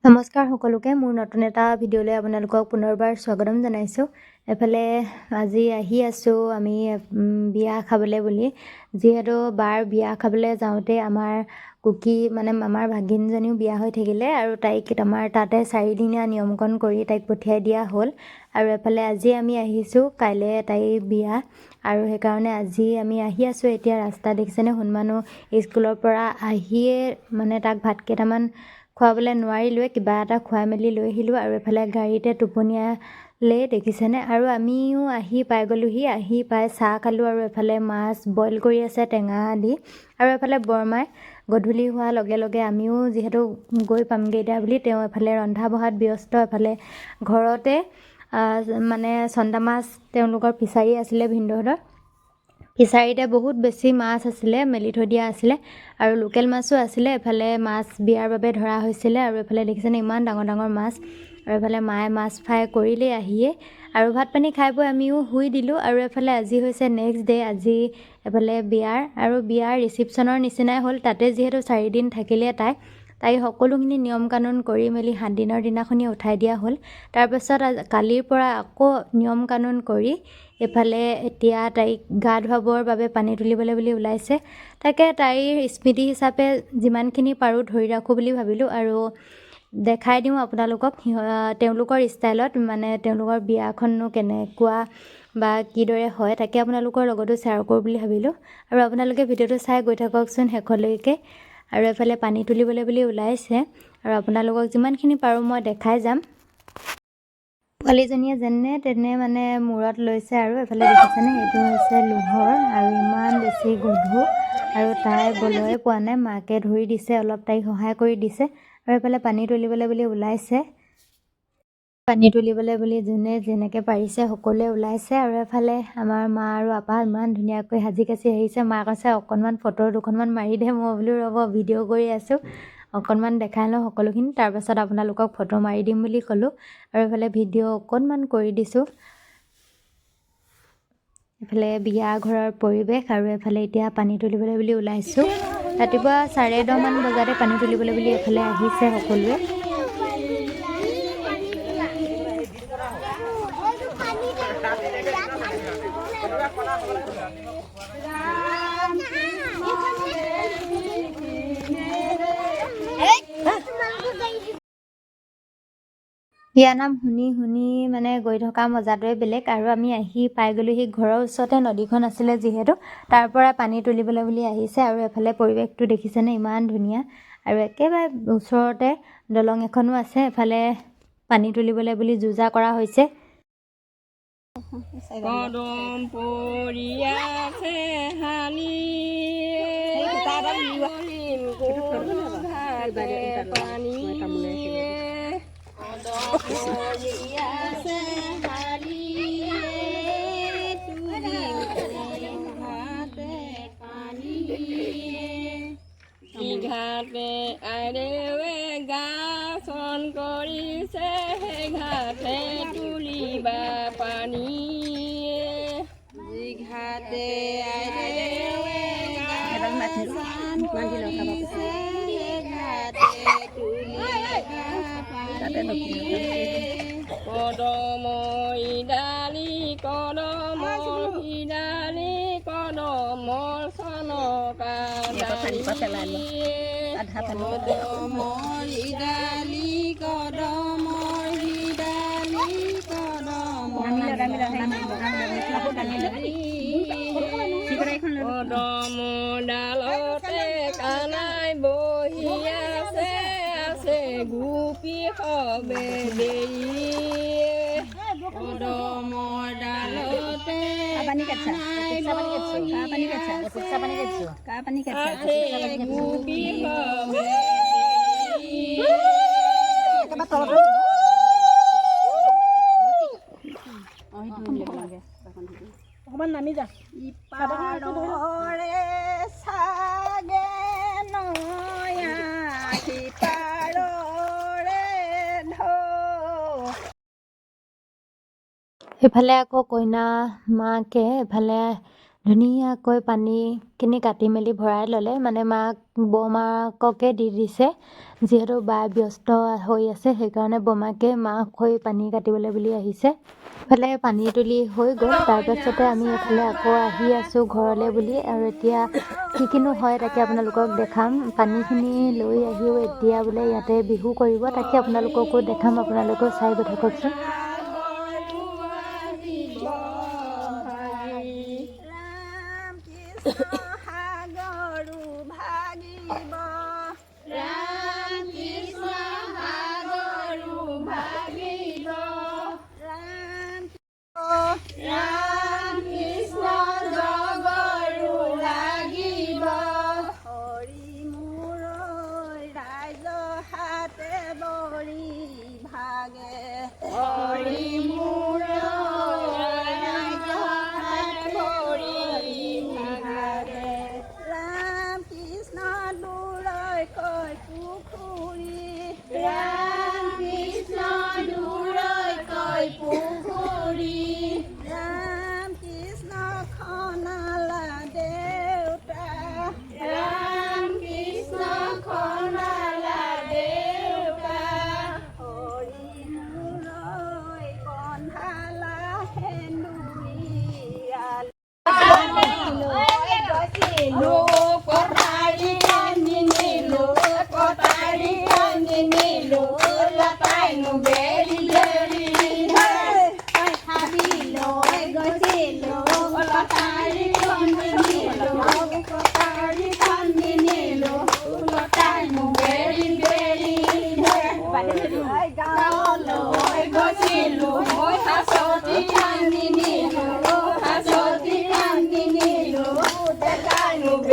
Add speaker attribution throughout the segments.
Speaker 1: নমস্কাৰ সকলোকে মোৰ নতুন এটা ভিডিঅ'লৈ আপোনালোকক পুনৰবাৰ স্বাগতম জনাইছোঁ। এফালে আজি আহি আছোঁ আমি বিয়া খাবলৈ বুলি, যিহেতু বাৰ বিয়া খাবলৈ যাওঁতে আমাৰ কুকি আমাৰ ভাগিনজনীও বিয়া হৈ থাকিলে আৰু তাইক আমাৰ তাতে 4 দিনীয়া নিয়মকণ কৰি তাইক পঠিয়াই দিয়া হ'ল। আৰু এফালে আজি আমি আহিছোঁ, কাইলৈ তাইৰ বিয়া আৰু সেইকাৰণে আজি আমি আহি আছোঁ। এতিয়া ৰাস্তা দেখিছেনে, হনুমানো স্কুলৰ পৰা আহিয়ে তাক ভাত কেইটামান খুৱাবলৈ নোৱাৰিলোৱে, কিবা এটা খুৱাই মেলি লৈ আহিলোঁ। আৰু এফালে গাড়ীতে টোপনিয়ালে দেখিছেনে। আৰু আমিও আহি পাই গ'লোহি, আহি পাই চাহ খালোঁ আৰু এফালে মাছ বইল কৰি আছে টেঙা দি। আৰু এফালে বৰমাই গধূলি হোৱাৰ লগে লগে আমিও যিহেতু গৈ পামগৈ এতিয়া বুলি তেওঁ এফালে ৰন্ধা বঢ়াত ব্যস্ত। এফালে ঘৰতে চন্দা মাছ তেওঁলোকৰ ফিচাৰী আছিলে, ভিনদেউহঁতৰ ফিচাৰীতে বহুত বেছি মাছ আছিলে, মেলি থৈ দিয়া আছিলে আৰু লোকেল মাছো আছিলে। এফালে মাছ বিয়াৰ বাবে ধৰা হৈছিলে আৰু এফালে দেখিছেনে ইমান ডাঙৰ ডাঙৰ মাছ। আৰু এফালে মায়ে মাছ ফ্ৰাই কৰিলেই আহিয়ে আৰু ভাত পানী খাই বৈ আমিও শুই দিলোঁ। আৰু এফালে আজি হৈছে নেক্সট ডে', আজি এফালে বিয়াৰ ৰিচিপশ্যনৰ নিচিনাই হ'ল। তাতে যিহেতু 4 দিন থাকিলে তাই সকলোখিনি নিয়ম কানুন কৰি মেলি 7 দিনৰ দিনাখনি উঠাই দিয়া হ'ল। তাৰপাছত কালিৰ পৰা আকৌ নিয়ম কানুন কৰি এফালে এতিয়া তাইক গা ধুৱাবৰ বাবে পানী তুলিবলৈ বুলি ওলাইছে। তাকে তাইৰ স্মৃতি হিচাপে যিমানখিনি পাৰোঁ ধৰি ৰাখোঁ বুলি ভাবিলোঁ আৰু দেখাই দিওঁ আপোনালোকক তেওঁলোকৰ ষ্টাইলত, তেওঁলোকৰ বিয়াখননো কেনেকুৱা বা কিদৰে হয় তাকে আপোনালোকৰ লগতো শ্বেয়াৰ কৰোঁ বুলি ভাবিলোঁ। আৰু আপোনালোকে ভিডিঅ'টো চাই গৈ থাককচোন শেষলৈকে। আৰু এফালে পানী তুলিবলৈ বুলি ওলাইছে আৰু আপোনালোকক যিমানখিনি পাৰোঁ মই দেখাই যাম। পোৱালীজনীয়ে যেনে তেনে মূৰত লৈছে আৰু এফালে দেখিছেনে, এইটো হৈছে লোহৰ আৰু ইমান বেছি গধুৰ আৰু তাই বলয়ে পোৱা নাই, মাকে ধৰি দিছে, অলপ তাইক সহায় কৰি দিছে। আৰু এফালে পানী তুলিবলৈ বুলি ওলাইছে, পানী তুলিবলৈ বুলি যোনে যেনেকৈ পাৰিছে সকলোৱে ওলাইছে। আৰু এফালে আমাৰ মা আৰু আপা ইমান ধুনীয়াকৈ সাজি কাচি আহিছে। মা কৈছে অকণমান ফটো দুখনমান মাৰি দে, মই বোলো ৰ'ব ভিডিঅ' কৰি আছোঁ, অকণমান দেখাই লওঁ সকলোখিনি, তাৰপাছত আপোনালোকক ফটো মাৰি দিম বুলি ক'লোঁ। আৰু এফালে ভিডিঅ' অকণমান কৰি দিছোঁ। এফালে বিয়া ঘৰৰ পৰিৱেশ আৰু এফালে এতিয়া পানী তুলিবলৈ বুলি ওলাইছোঁ। ৰাতিপুৱা 10:30 বজাতে পানী তুলিবলৈ বুলি এফালে আহিছে সকলোৱে। বিয়ানাম শুনি গৈ থকা মজাটোৱে বেলেগ। আৰু আমি আহি পাই গ'লোহি, ঘৰৰ ওচৰতে নদীখন আছিলে যিহেতু তাৰ পৰা পানী তুলিবলৈ বুলি আহিছে। আৰু এফালে পৰিৱেশটো দেখিছেনে ইমান ধুনীয়া আৰু একেবাৰে ওচৰতে দলং এখনো আছে। এফালে পানী তুলিবলৈ বুলি যো-জা কৰা হৈছে।
Speaker 2: কদম পৰিয়াছে হালি পানী ঘাটে আৰেৱে গাচন কৰিছে, ঘাটে তুলিবা পানী ঘাটে আৰেৱে গাচন কৰিছে, ঘাটে তুলিবা পানী কদমৰ ইডালি কদমৰ সিডালি কদমৰ চনকা কদমৰ ইডালি কদমৰ সিডালি কদমৰ ডালতে কানাই বহি আছে, গোপী সবে দেৰি কদমৰ ডালতে গোপী সবে অকমান নামি যা ইপাৰে চাগে নয়া সিপাৰৰে ঢৌ।
Speaker 1: সেইফালে আকৌ কইনা মাকে এফালে ধুনীয়াকৈ পানীখিনি কাটি মেলি ভৰাই ল'লে মানে মাক বৌমাককে দি দিছে যিহেতু বা ব্যস্ত হৈ আছে সেইকাৰণে বৌমাকে মাক হৈ পানী কাটিবলৈ বুলি আহিছে এফালে পানী তুলি হৈ গ'ল তাৰপাছতে আমি এফালে আকৌ আহি আছোঁ ঘৰলৈ বুলি আৰু এতিয়া কি কিনো হয় তাকে আপোনালোকক দেখাম পানীখিনি লৈ আহিও এতিয়া বোলে ইয়াতে বিহু কৰিব তাকে আপোনালোককো দেখাম আপোনালোকেও চাই গৈ থাককচোন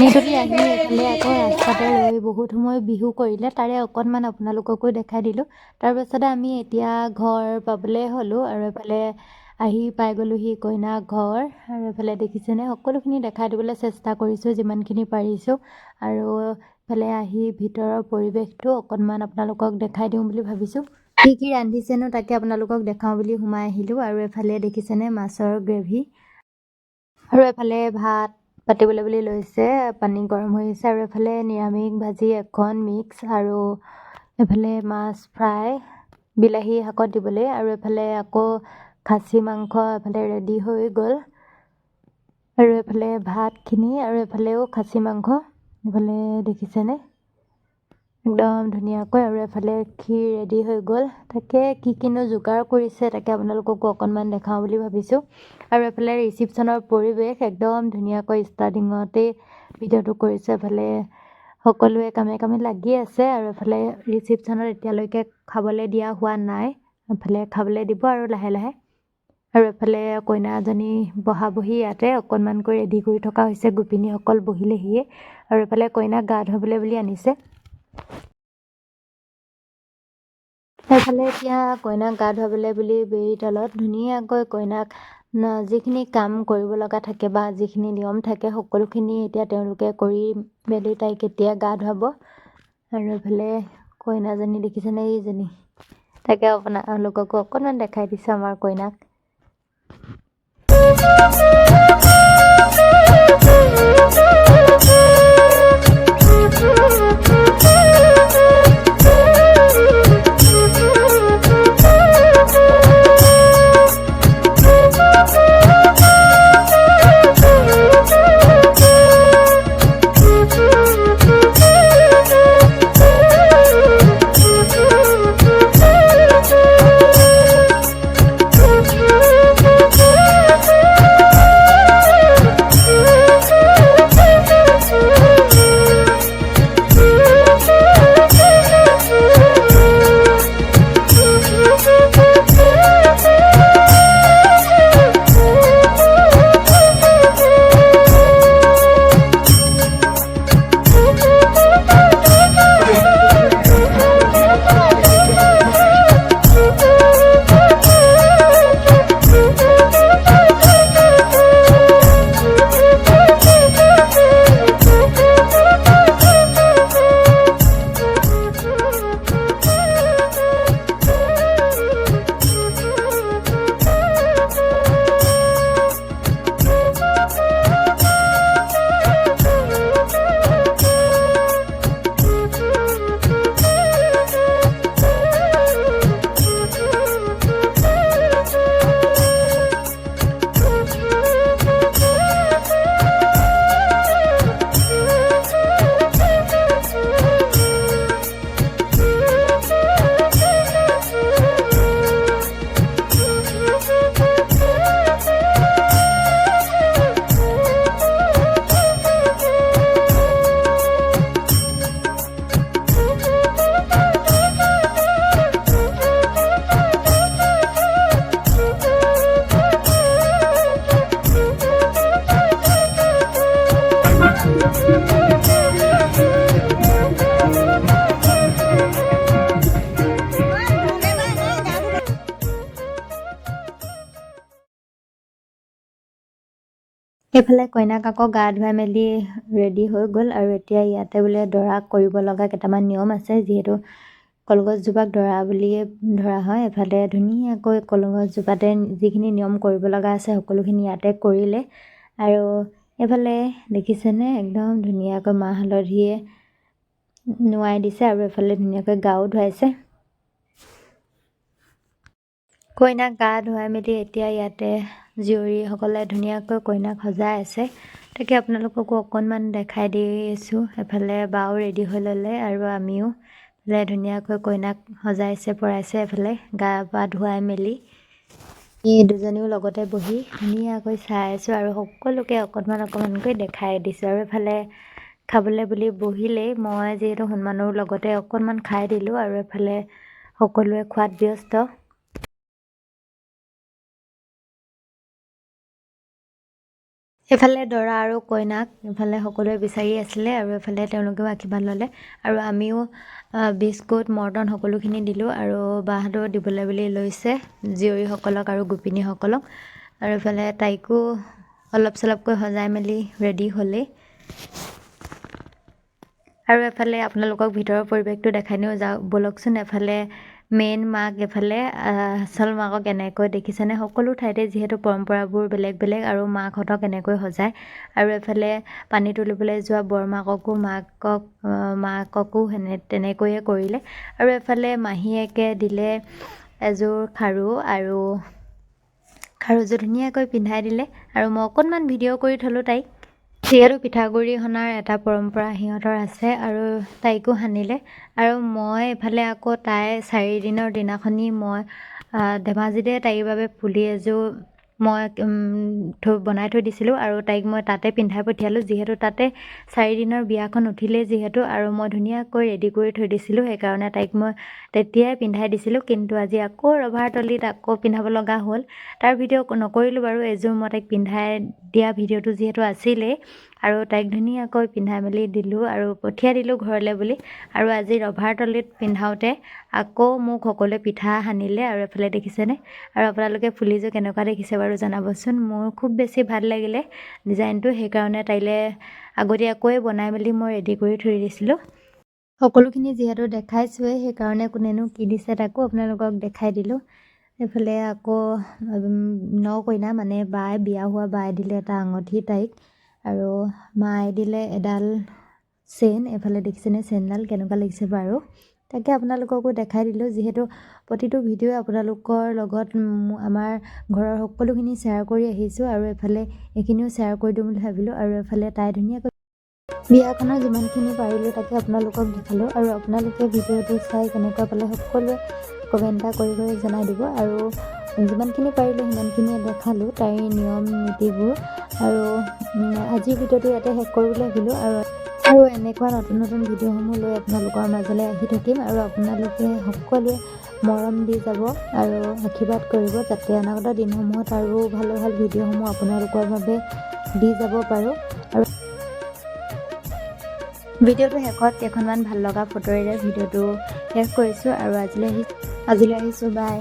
Speaker 1: নিতুলি আহি এইফালে আকৌ ৰাস্তাতে ৰৈ বহুত সময় বিহু কৰিলে তাৰে অকণমান আপোনালোককো দেখাই দিলোঁ তাৰপাছতে আমি এতিয়া ঘৰ পাবলৈ হ'লোঁ আৰু এফালে আহি পাই গ'লোহি কইনা ঘৰ আৰু এফালে দেখিছেনে সকলোখিনি দেখাই দিবলৈ চেষ্টা কৰিছোঁ যিমানখিনি পাৰিছোঁ আৰু এফালে আহি ভিতৰৰ পৰিৱেশটো অকণমান আপোনালোকক দেখাই দিওঁ বুলি ভাবিছোঁ কি ৰান্ধিছেনো তাকে আপোনালোকক দেখাওঁ বুলি সোমাই আহিলোঁ আৰু এফালে দেখিছেনে মাছৰ গ্ৰেভি আৰু এফালে ভাত পাতিবলৈ বুলি লৈছে পানী গৰম হৈ আছে আৰু এফালে নিৰামিষ ভাজি এখন মিক্স আৰু এফালে মাছ ফ্ৰাই বিলাহী শাকত দিবলৈ আৰু এফালে আকৌ খাচী মাংস এফালে ৰেডি হৈ গ'ল আৰু এফালে ভাতখিনি আৰু এফালেও খাচী মাংস এফালে দেখিছেনে একদম ধুনীয়াকৈ আৰু এফালে ক্ষীৰ ৰেডি হৈ গ'ল তাকে কি কিনো যোগাৰ কৰিছে তাকে আপোনালোককো অকণমান দেখাওঁ বুলি ভাবিছোঁ আৰু এফালে ৰিচিপশ্যনৰ পৰিৱেশ একদম ধুনীয়াকৈ ষ্টাৰ্টিঙতেই ভিডিঅ'টো কৰিছে এফালে সকলোৱে কামে কামে লাগি আছে আৰু এফালে ৰিচিপশ্যনত এতিয়ালৈকে খাবলৈ দিয়া হোৱা নাই এফালে খাবলৈ দিব আৰু লাহে লাহে আৰু এফালে কইনাজনী বহি ইয়াতে অকণমানকৈ ৰেডি কৰি থকা হৈছে গোপিনীসকল বহিলেহিয়ে আৰু এফালে কইনাক গা ধুৱাবলৈ বুলি আনিছে এফালে এতিয়া কইনাক গা ধুৱাবলৈ বুলি বেৰি তলত ধুনীয়াকৈ কইনাক যিখিনি কাম কৰিব লগা থাকে বা যিখিনি নিয়ম থাকে সকলোখিনি এতিয়া তেওঁলোকে কৰি মেলি তাইক এতিয়া গা ধুৱাব আৰু এফালে কইনাজনী দেখিছেনে এইজনী তাকে আপোনালোককো অকণমান দেখাই দিছোঁ আমাৰ কইনাক এইফালে কইনাক আকৌ গা ধুৱাই মেলি ৰেডি হৈ গ'ল আৰু এতিয়া ইয়াতে বোলে দৰাক কৰিব লগা কেইটামান নিয়ম আছে, যিহেতু কলগছজোপাক দৰা বুলিয়ে ধৰা হয়। এফালে ধুনীয়াকৈ কলগছজোপাতে যিখিনি নিয়ম কৰিব লগা আছে সকলোখিনি ইয়াতে কৰিলে। আৰু এইফালে দেখিছেনে একদম ধুনীয়াকৈ মাহ হালধিয়ে নোৱাই দিছে আৰু এফালে ধুনীয়াকৈ গাও ধুৱাইছে। কইনাক গা ধুৱাই মেলি এতিয়া ইয়াতে জীয়ৰীসকলে ধুনীয়াকৈ কইনাক সজাই আছে। তাকে আপোনালোককো অকণমান দেখাই দিছোঁ। এফালে বাও ৰেডি হৈ ল'লে আৰু আমিও ধুনীয়াকৈ কইনাক সজাইছে পৰাইছে। এফালে গা পা ধুৱাই মেলি দুজনীও লগতে বহি ধুনীয়াকৈ চাই আছোঁ আৰু সকলোকে অকণমানকৈ দেখাই দিছোঁ। আৰু এফালে খাবলৈ বুলি বহিলেই মই যিহেতু হনুমানৰ লগতে অকণমান খাই দিলোঁ আৰু এফালে সকলোৱে খোৱাত ব্যস্ত। এফালে দৰা আৰু কইনাক এফালে সকলোৱে বিচাৰি আছিলে আৰু এফালে তেওঁলোকেও আশীৰ্বাদ ল'লে আৰু আমিও বিস্কুট মৰ্টন সকলোখিনি দিলোঁ আৰু বাহঁতেও দিবলৈ বুলি লৈছে জীয়ৰীসকলক আৰু গোপিনীসকলক। আৰু এফালে তাইকো অলপ চলপকৈ সজাই মেলি ৰেডি হ'লেই। আৰু এফালে আপোনালোকক ভিতৰৰ পৰিৱেশটো দেখাই নিও যাওক ব'লকচোন। এফালে মেইন মাক, এফালে আচল মাকক এনেকৈ দেখিছেনে, সকলো ঠাইতে যিহেতু পৰম্পৰাবোৰ বেলেগ বেলেগ আৰু মাকহঁতক এনেকৈ সজায়। আৰু এফালে পানী তুলিবলৈ যোৱা বৰমাককো মাককো তেনেকৈয়ে কৰিলে। আৰু এফালে মাহীয়েকে দিলে এযোৰ খাৰু আৰু খাৰুযোৰ ধুনীয়াকৈ পিন্ধাই দিলে আৰু মই অকণমান ভিডিঅ' কৰি থ'লোঁ তাইক। যিহেতু পিঠাগুড়ি সনাৰ এটা পৰম্পৰা সিহঁতৰ আছে আৰু তাইকো সানিলে। আৰু মই এফালে আকৌ তাই 4 দিনৰ দিনাখনি মই ধেমাজিতে তাইৰ বাবে ফুলি এযোৰ মই বনাই থৈ দিছিলোঁ আৰু তাইক মই তাতে পিন্ধাই পঠিয়ালোঁ। যিহেতু তাতে 4 দিনৰ বিয়াখন উঠিলেই যিহেতু আৰু মই ধুনীয়াকৈ ৰেডি কৰি থৈ দিছিলোঁ, সেইকাৰণে তাইক মই তেতিয়াই পিন্ধাই দিছিলোঁ। কিন্তু আজি আকৌ ৰভাৰতলিত আকৌ পিন্ধাব লগা হ'ল। তাৰ ভিডিঅ' নকৰিলোঁ বাৰু। এযোৰ মই তাইক পিন্ধাই দিয়া ভিডিঅ'টো যিহেতু আছিলেই আৰু তাইক ধুনীয়াকৈ পিন্ধাই মেলি দিলোঁ আৰু পঠিয়াই দিলোঁ ঘৰলৈ বুলি। আৰু আজি ৰভাৰতলিত পিন্ধাওঁতে আকৌ মোক সকলোৱে পিঠা সানিলে আৰু এফালে দেখিছেনে। আৰু আপোনালোকে ফুলিযোৰ কেনেকুৱা দেখিছে বাৰু জনাবচোন। মোৰ খুব বেছি ভাল লাগিলে ডিজাইনটো, সেইকাৰণে তাইলৈ আগতীয়াকৈ বনাই মেলি মই ৰেডি কৰি থৈ দিছিলোঁ। সকলোখিনি যিহেতু দেখাইছোঁৱেই, সেইকাৰণে কোনেনো কি দিছে তাকো আপোনালোকক দেখাই দিলোঁ। এইফালে আকৌ কইনা মানে বাই, বিয়া হোৱা বাই দিলে এটা আঙুঠি তাইক আৰু মায়ে দিলে এডাল চেইন। এফালে দেখিছেনে চেইনডাল কেনেকুৱা লাগিছে বাৰু। তাকে আপোনালোককো দেখাই দিলোঁ। যিহেতু প্ৰতিটো ভিডিঅ' আপোনালোকৰ লগত আমাৰ ঘৰৰ সকলোখিনি শ্বেয়াৰ কৰি আহিছোঁ আৰু এফালে এইখিনিও শ্বেয়াৰ কৰি দিওঁ বুলি ভাবিলোঁ। আৰু এফালে তাই ধুনীয়াকৈ বিয়াখনৰ যিমানখিনি পাৰিলোঁ তাকে আপোনালোকক দেখালোঁ। আৰু আপোনালোকে ভিডিঅ'টো চাই কেনেকুৱা পালে সকলোৱে কমেণ্ট এটা কৰি জনাই দিব। আৰু যিমানখিনি পাৰিলোঁ সিমানখিনিয়ে দেখালোঁ তাইৰ নিয়ম নীতিবোৰ। আৰু আজিৰ ভিডিঅ'টো ইয়াতে শেষ কৰোঁ বুলি ভাবিলোঁ। আৰু এনেকুৱা নতুন নতুন ভিডিঅ'সমূহ লৈ আপোনালোকৰ মাজলৈ আহি থাকিম আৰু আপোনালোকে সকলোৱে মৰম দি যাব আৰু আশীৰ্বাদ কৰিব, যাতে অনাগত দিনসমূহত আৰু ভাল ভাল ভিডিঅ'সমূহ আপোনালোকৰ বাবে দি যাব পাৰোঁ। আৰু ভিডিঅ'টো শেষত কেইখনমান ভাল লগা ফটোৰে ভিডিঅ'টো শেষ কৰিছোঁ আৰু আজিলৈ আহিছোঁ। বাই।